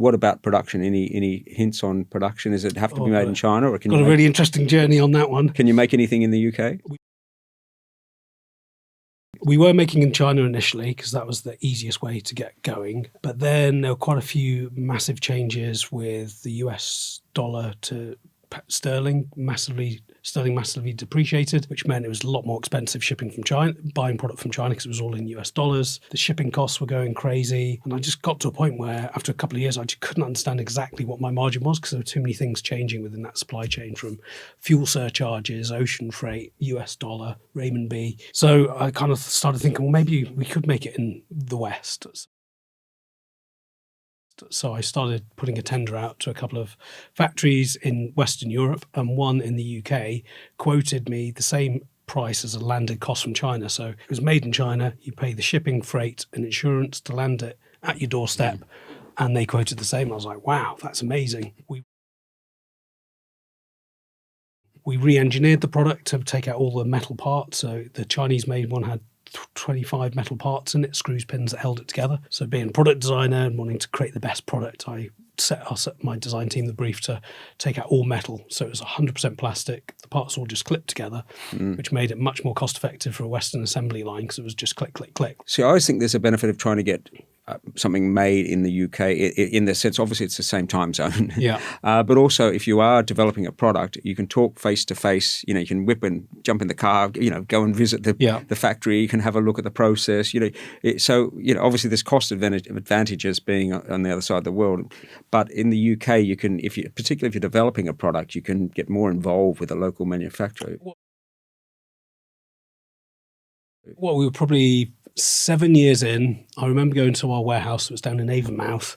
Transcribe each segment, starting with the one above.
What about production? Any hints on production? Does it have to be made in China, or can got a really interesting journey on that one? Can you make anything in the UK? We were making in China initially because that was the easiest way to get going. But then there were quite a few massive changes with the US dollar to sterling massively depreciated, which meant it was a lot more expensive shipping from China, buying product from China because it was all in US dollars. The shipping costs were going crazy. And I just got to a point where after a couple of years, I just couldn't understand exactly what my margin was because there were too many things changing within that supply chain, from fuel surcharges, ocean freight, US dollar, renminbi. So I kind of started thinking, well, maybe we could make it in the West. So I started putting a tender out to a couple of factories in Western Europe, and one in the UK quoted me the same price as a landed cost from China. So it was made in China, you pay the shipping, freight and insurance to land it at your doorstep, and they quoted the same. I was like, wow, that's amazing. We re-engineered the product to take out all the metal parts. So the Chinese made one had 25 metal parts in it, screws, pins that held it together. So being a product designer and wanting to create the best product, I set my design team the brief to take out all metal. So it was 100% plastic. The parts all just clipped together, which made it much more cost effective for a Western assembly line because it was just click, click, click. See, I always think there's a benefit of trying to get something made in the UK in the sense, obviously it's the same time zone. Yeah. But also if you are developing a product, you can talk face to face, you can whip and jump in the car, go and visit the factory, you can have a look at the process, so obviously there's cost advantages being on the other side of the world. But in the UK, you can, particularly if you're developing a product, you can get more involved with a local manufacturer. Well, we were probably 7 years in. I remember going to our warehouse that was down in Avonmouth,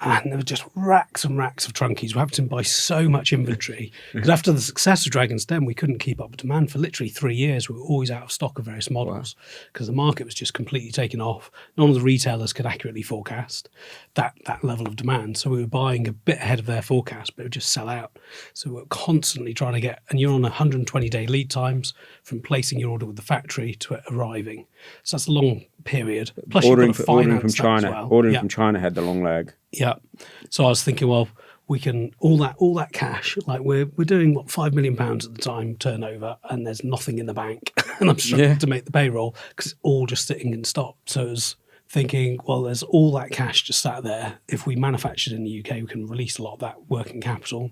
and there were just racks and racks of Trunkies. We had to buy so much inventory because after the success of Dragon's Den, we couldn't keep up with demand for literally 3 years. We were always out of stock of various models because the market was just completely taken off. None of the retailers could accurately forecast that level of demand. So we were buying a bit ahead of their forecast, but it would just sell out. So we were constantly trying to get, and you're on 120-day lead times from placing your order with the factory to it arriving. So that's a long period. Plus ordering from China. Ordering from China had the long lag. Yeah. So I was thinking, well, we can all that cash. Like we're doing £5 million at the time turnover, and there's nothing in the bank, and I'm struggling to make the payroll because it's all just sitting in stock. So I was thinking, well, there's all that cash just sat there. If we manufactured in the UK, we can release a lot of that working capital.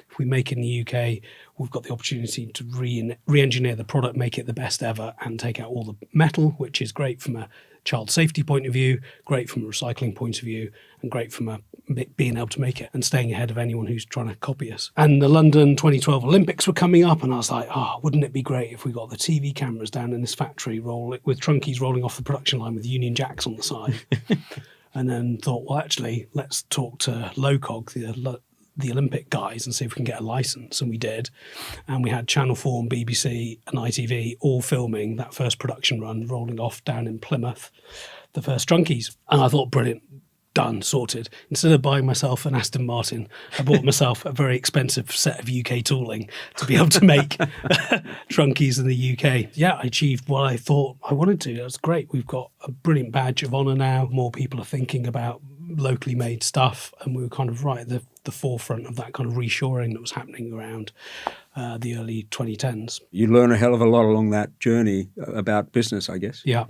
If we make in the UK, we've got the opportunity to re-engineer the product, make it the best ever, and take out all the metal, which is great from a child safety point of view, great from a recycling point of view, and great from being able to make it and staying ahead of anyone who's trying to copy us. And the London 2012 Olympics were coming up, and I was like, wouldn't it be great if we got the TV cameras down in this factory with Trunkies rolling off the production line with Union Jacks on the side. And then thought, well, actually, let's talk to LOCOG, the Olympic guys, and see if we can get a license. And we did. And we had Channel 4 and BBC and ITV all filming that first production run, rolling off down in Plymouth, the first Trunkies. And I thought, brilliant, done, sorted. Instead of buying myself an Aston Martin, I bought myself a very expensive set of UK tooling to be able to make Trunkies in the UK. Yeah, I achieved what I thought I wanted to. That's great. We've got a brilliant badge of honour now. More people are thinking about locally made stuff, and we were kind of right at the forefront of that kind of reshoring that was happening around the early 2010s. You learn a hell of a lot along that journey about business, I guess. Yeah.